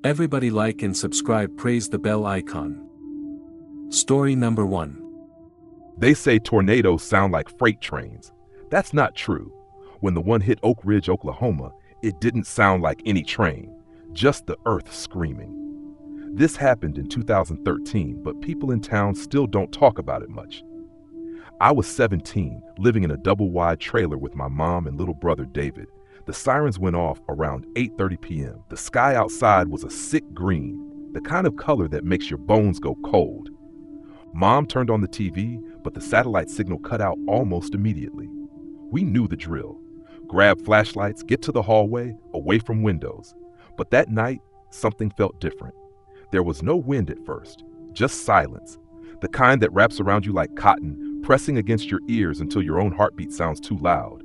Everybody like and subscribe, praise the bell icon. Story number 1. They say tornadoes sound like freight trains. That's not true. When the one hit Oak Ridge, Oklahoma, it didn't sound like any train, just the earth screaming. This happened in 2013, but people in town still don't talk about it much. I was 17, living in a double-wide trailer with my mom and little brother David. The sirens went off around 8:30 p.m. The sky outside was a sick green, the kind of color that makes your bones go cold. Mom turned on the TV, but the satellite signal cut out almost immediately. We knew the drill. Grab flashlights, get to the hallway, away from windows. But that night, something felt different. There was no wind at first, just silence, the kind that wraps around you like cotton, pressing against your ears until your own heartbeat sounds too loud.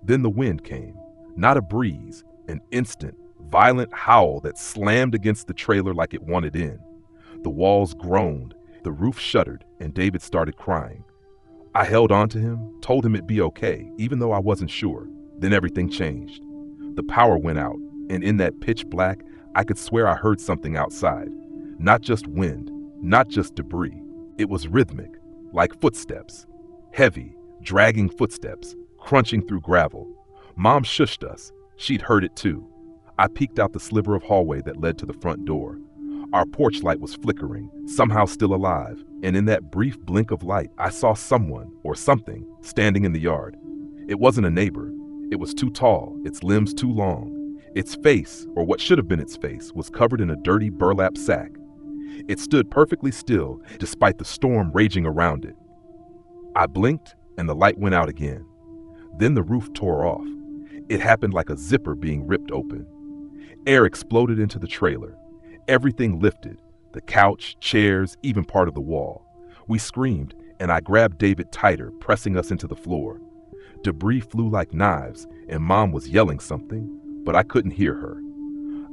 Then the wind came, not a breeze, an instant, violent howl that slammed against the trailer like it wanted in. The walls groaned, the roof shuddered, and David started crying. I held on to him, told him it'd be okay, even though I wasn't sure. Then everything changed. The power went out, and in that pitch black, I could swear I heard something outside. Not just wind, not just debris. It was rhythmic, like footsteps. Heavy, dragging footsteps, crunching through gravel. Mom shushed us. She'd heard it too. I peeked out the sliver of hallway that led to the front door. Our porch light was flickering, somehow still alive, and in that brief blink of light, I saw someone, or something, standing in the yard. It wasn't a neighbor. It was too tall, its limbs too long. Its face, or what should have been its face, was covered in a dirty burlap sack. It stood perfectly still, despite the storm raging around it. I blinked, and the light went out again. Then the roof tore off. It happened like a zipper being ripped open. Air exploded into the trailer. Everything lifted, the couch, chairs, even part of the wall. We screamed, and I grabbed David tighter, pressing us into the floor. Debris flew like knives, and Mom was yelling something, but I couldn't hear her.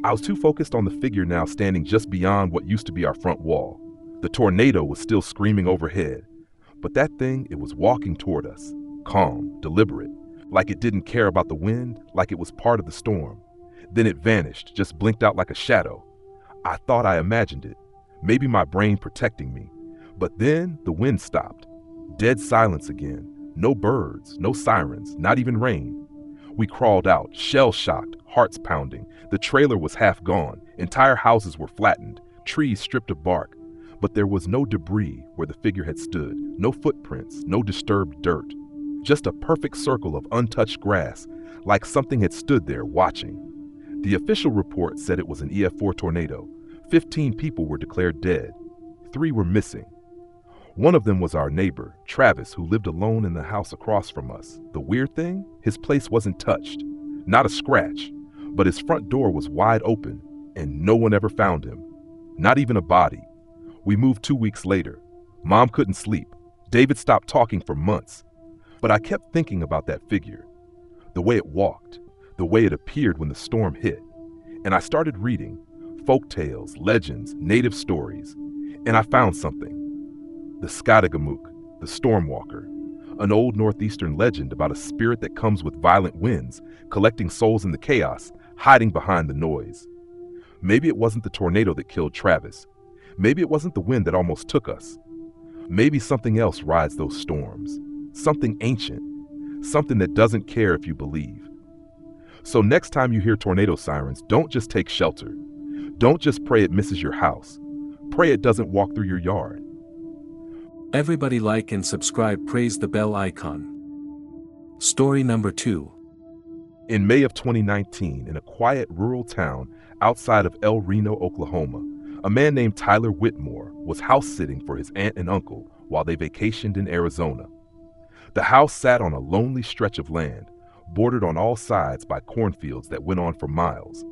I was too focused on the figure now standing just beyond what used to be our front wall. The tornado was still screaming overhead, but that thing, it was walking toward us, calm, deliberate, like it didn't care about the wind, like it was part of the storm. Then it vanished, just blinked out like a shadow. I thought I imagined it, maybe my brain protecting me. But then the wind stopped. Dead silence again. No birds, no sirens, not even rain. We crawled out, shell-shocked, hearts pounding. The trailer was half gone. Entire houses were flattened, trees stripped of bark. But there was no debris where the figure had stood, no footprints, no disturbed dirt. Just a perfect circle of untouched grass, like something had stood there watching. The official report said it was an EF4 tornado. 15 people were declared dead. 3 were missing. One of them was our neighbor, Travis, who lived alone in the house across from us. The weird thing? His place wasn't touched. Not a scratch. But his front door was wide open, and no one ever found him. Not even a body. We moved 2 weeks later. Mom couldn't sleep. David stopped talking for months. But I kept thinking about that figure. The way it walked. The way it appeared when the storm hit. And I started reading folk tales, legends, native stories, and I found something. The Skadagamuk, the Stormwalker, an old northeastern legend about a spirit that comes with violent winds, collecting souls in the chaos, hiding behind the noise. Maybe it wasn't the tornado that killed Travis. Maybe it wasn't the wind that almost took us. Maybe something else rides those storms. Something ancient. Something that doesn't care if you believe. So next time you hear tornado sirens, don't just take shelter. Don't just pray it misses your house. Pray it doesn't walk through your yard. Everybody like and subscribe, praise the bell icon. Story number 2. In May of 2019, in a quiet rural town outside of El Reno, Oklahoma, a man named Tyler Whitmore was house-sitting for his aunt and uncle while they vacationed in Arizona. The house sat on a lonely stretch of land, bordered on all sides by cornfields that went on for miles.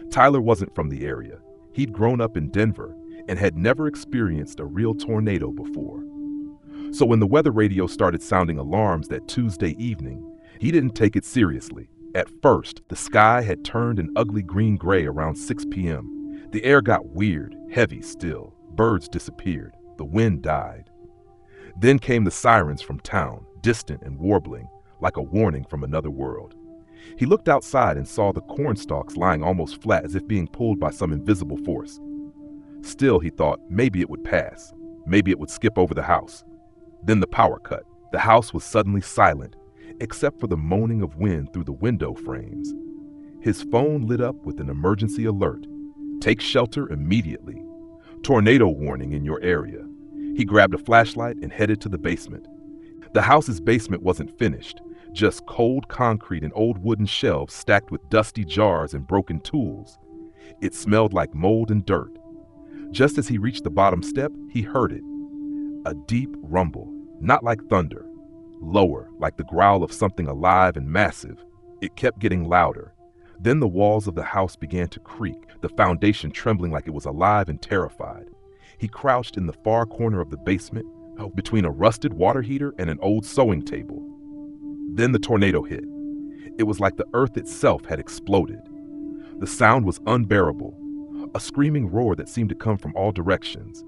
Tyler wasn't from the area. He'd grown up in Denver and had never experienced a real tornado before. So when the weather radio started sounding alarms that Tuesday evening, he didn't take it seriously. At first, the sky had turned an ugly green-gray around 6 p.m. The air got weird, heavy still. Birds disappeared. The wind died. Then came the sirens from town, distant and warbling, like a warning from another world. He looked outside and saw the corn stalks lying almost flat as if being pulled by some invisible force. Still, he thought, maybe it would pass. Maybe it would skip over the house. Then the power cut. The house was suddenly silent, except for the moaning of wind through the window frames. His phone lit up with an emergency alert. Take shelter immediately. Tornado warning in your area. He grabbed a flashlight and headed to the basement. The house's basement wasn't finished, just cold concrete and old wooden shelves stacked with dusty jars and broken tools. It smelled like mold and dirt. Just as he reached the bottom step, he heard it. A deep rumble, not like thunder. Lower, like the growl of something alive and massive. It kept getting louder. Then the walls of the house began to creak, the foundation trembling like it was alive and terrified. He crouched in the far corner of the basement, between a rusted water heater and an old sewing table. Then the tornado hit. It was like the earth itself had exploded. The sound was unbearable, a screaming roar that seemed to come from all directions.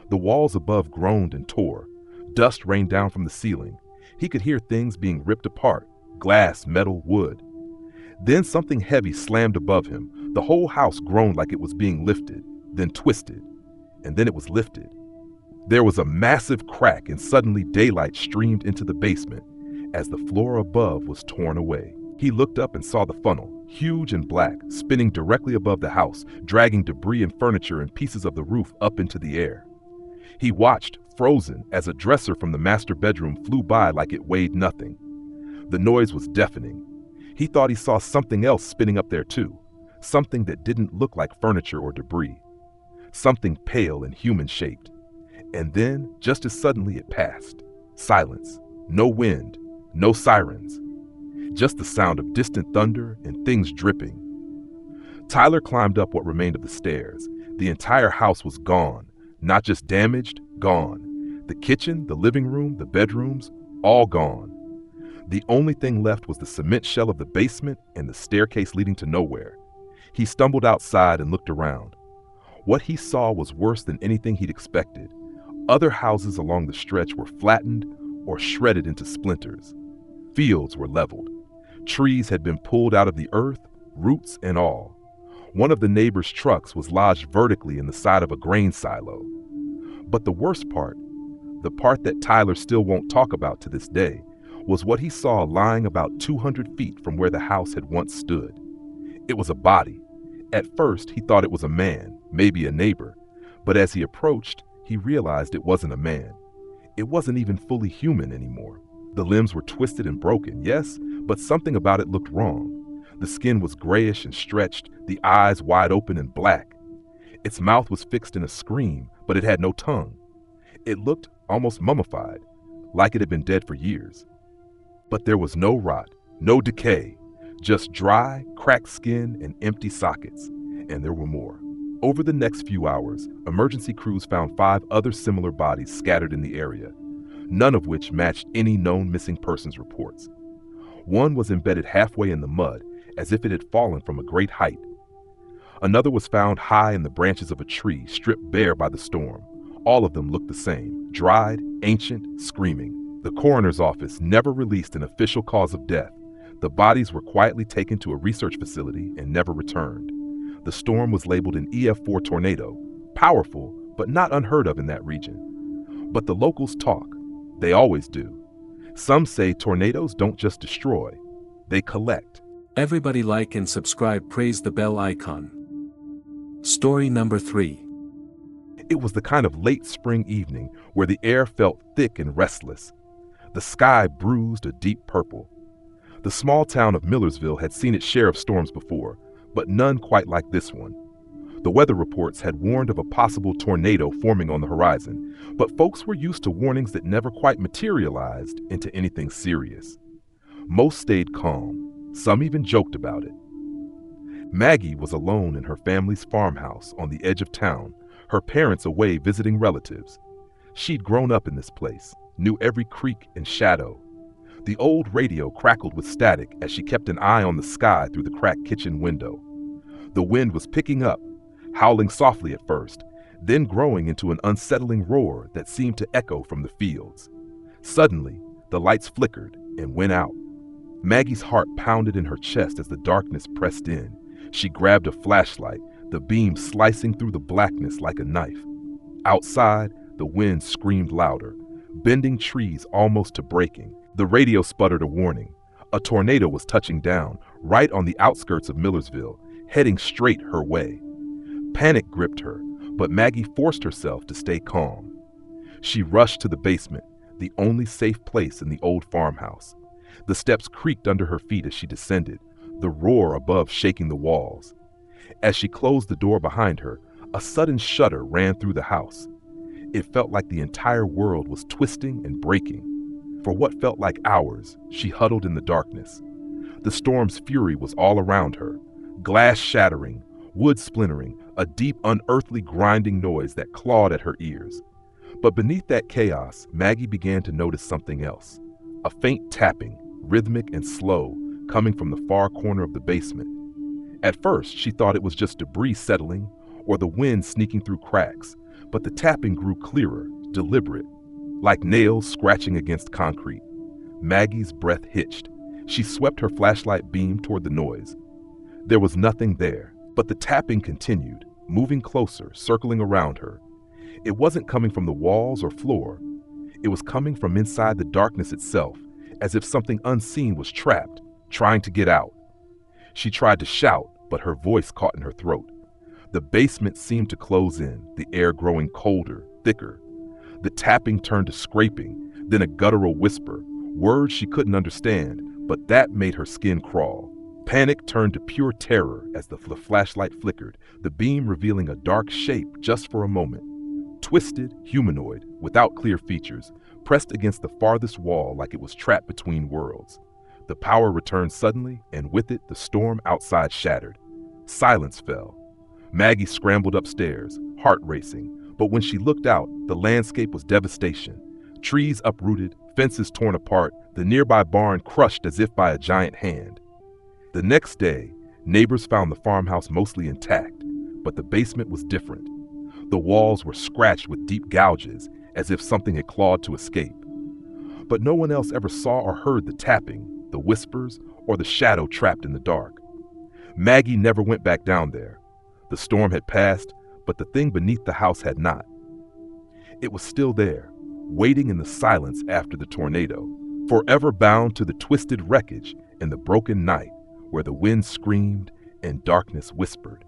The walls above groaned and tore. Dust rained down from the ceiling. He could hear things being ripped apart, glass, metal, wood. Then something heavy slammed above him. The whole house groaned like it was being lifted, then twisted, and then it was lifted. There was a massive crack, and suddenly daylight streamed into the basement as the floor above was torn away. He looked up and saw the funnel, huge and black, spinning directly above the house, dragging debris and furniture and pieces of the roof up into the air. He watched, frozen, as a dresser from the master bedroom flew by like it weighed nothing. The noise was deafening. He thought he saw something else spinning up there too, something that didn't look like furniture or debris, something pale and human-shaped. And then, just as suddenly, it passed. Silence. No wind. No sirens. Just the sound of distant thunder and things dripping. Tyler climbed up what remained of the stairs. The entire house was gone. Not just damaged, gone. The kitchen, the living room, the bedrooms, all gone. The only thing left was the cement shell of the basement and the staircase leading to nowhere. He stumbled outside and looked around. What he saw was worse than anything he'd expected. Other houses along the stretch were flattened or shredded into splinters. Fields were leveled. Trees had been pulled out of the earth, roots and all. One of the neighbor's trucks was lodged vertically in the side of a grain silo. But the worst part, the part that Tyler still won't talk about to this day, was what he saw lying about 200 feet from where the house had once stood. It was a body. At first, he thought it was a man, maybe a neighbor, but as he approached, he realized it wasn't a man. It wasn't even fully human anymore. The limbs were twisted and broken, yes, but something about it looked wrong. The skin was grayish and stretched, the eyes wide open and black. Its mouth was fixed in a scream, but it had no tongue. It looked almost mummified, like it had been dead for years. But there was no rot, no decay, just dry, cracked skin and empty sockets, and there were more. Over the next few hours, emergency crews found 5 other similar bodies scattered in the area, none of which matched any known missing persons reports. One was embedded halfway in the mud, as if it had fallen from a great height. Another was found high in the branches of a tree, stripped bare by the storm. All of them looked the same, dried, ancient, screaming. The coroner's office never released an official cause of death. The bodies were quietly taken to a research facility and never returned. The storm was labeled an EF4 tornado, powerful, but not unheard of in that region. But the locals talk. They always do. Some say tornadoes don't just destroy, they collect. Everybody like and subscribe, praise the bell icon. Story number 3. It was the kind of late spring evening where the air felt thick and restless. The sky bruised a deep purple. The small town of Millersville had seen its share of storms before, but none quite like this one. The weather reports had warned of a possible tornado forming on the horizon, but folks were used to warnings that never quite materialized into anything serious. Most stayed calm. Some even joked about it. Maggie was alone in her family's farmhouse on the edge of town, her parents away visiting relatives. She'd grown up in this place, knew every creak and shadow. The old radio crackled with static as she kept an eye on the sky through the cracked kitchen window. The wind was picking up, howling softly at first, then growing into an unsettling roar that seemed to echo from the fields. Suddenly, the lights flickered and went out. Maggie's heart pounded in her chest as the darkness pressed in. She grabbed a flashlight, the beam slicing through the blackness like a knife. Outside, the wind screamed louder, bending trees almost to breaking. The radio sputtered a warning. A tornado was touching down, right on the outskirts of Millersville, heading straight her way. Panic gripped her, but Maggie forced herself to stay calm. She rushed to the basement, the only safe place in the old farmhouse. The steps creaked under her feet as she descended, the roar above shaking the walls. As she closed the door behind her, a sudden shudder ran through the house. It felt like the entire world was twisting and breaking. For what felt like hours, she huddled in the darkness. The storm's fury was all around her, glass shattering, wood splintering, a deep, unearthly grinding noise that clawed at her ears. But beneath that chaos, Maggie began to notice something else. A faint tapping, rhythmic and slow, coming from the far corner of the basement. At first, she thought it was just debris settling or the wind sneaking through cracks, but the tapping grew clearer, deliberate, like nails scratching against concrete. Maggie's breath hitched. She swept her flashlight beam toward the noise. There was nothing there, but the tapping continued, moving closer, circling around her. It wasn't coming from the walls or floor. It was coming from inside the darkness itself, as if something unseen was trapped, trying to get out. She tried to shout, but her voice caught in her throat. The basement seemed to close in, the air growing colder, thicker. The tapping turned to scraping, then a guttural whisper, words she couldn't understand, but that made her skin crawl. Panic turned to pure terror as the flashlight flickered, the beam revealing a dark shape just for a moment. Twisted, humanoid, without clear features, pressed against the farthest wall like it was trapped between worlds. The power returned suddenly, and with it, the storm outside shattered. Silence fell. Maggie scrambled upstairs, heart racing, but when she looked out, the landscape was devastation. Trees uprooted, fences torn apart, the nearby barn crushed as if by a giant hand. The next day, neighbors found the farmhouse mostly intact, but the basement was different. The walls were scratched with deep gouges, as if something had clawed to escape. But no one else ever saw or heard the tapping, the whispers, or the shadow trapped in the dark. Maggie never went back down there. The storm had passed, but the thing beneath the house had not. It was still there, waiting in the silence after the tornado, forever bound to the twisted wreckage in the broken night where the wind screamed and darkness whispered.